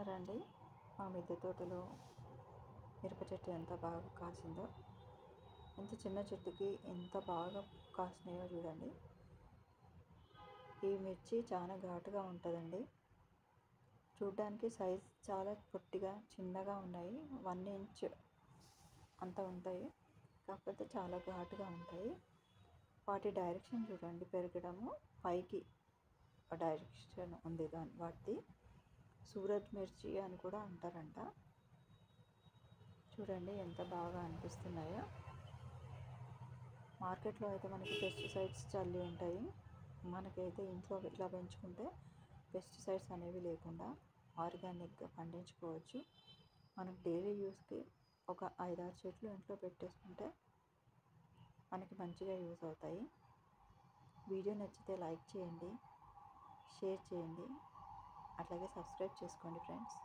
చూస్తున్నారండి మా మిద్దె తోటలో మిరప చెట్టు ఎంత బాగా కాసిందో. ఎంత చిన్న చెట్టుకి ఎంత బాగా కాసినాయో చూడండి. ఈ మిర్చి చాలా ఘాటుగా ఉంటుందండి. చూడ్డానికి సైజ్ చాలా పొట్టిగా చిన్నగా ఉన్నాయి, 1 ఇంచ్ అంత ఉంటాయి. కాకపోతే చాలా ఘాటుగా ఉంటాయి. వాటి డైరెక్షన్ చూడండి, పెరగడము పైకి డైరెక్షన్ ఉంది వాటిది. సూరజ్ మిర్చి అని కూడా అంటారంట. చూడండి ఎంత బాగా అనిపిస్తున్నాయో. మార్కెట్లో అయితే మనకి పెస్టిసైడ్స్ చల్లి ఉంటాయి. మనకైతే ఇంట్లో ఇట్లా పెంచుకుంటే పెస్టిసైడ్స్ అనేవి లేకుండా ఆర్గానిక్గా పండించుకోవచ్చు. మనకు డైలీ యూస్కి ఒక 5-6 చెట్లు ఇంట్లో పెట్టేసుకుంటే మనకి మంచిగా యూస్ అవుతాయి. వీడియో నచ్చితే లైక్ చేయండి, షేర్ చేయండి, అట్లాగే సబ్స్క్రైబ్ చేసుకోండి ఫ్రెండ్స్.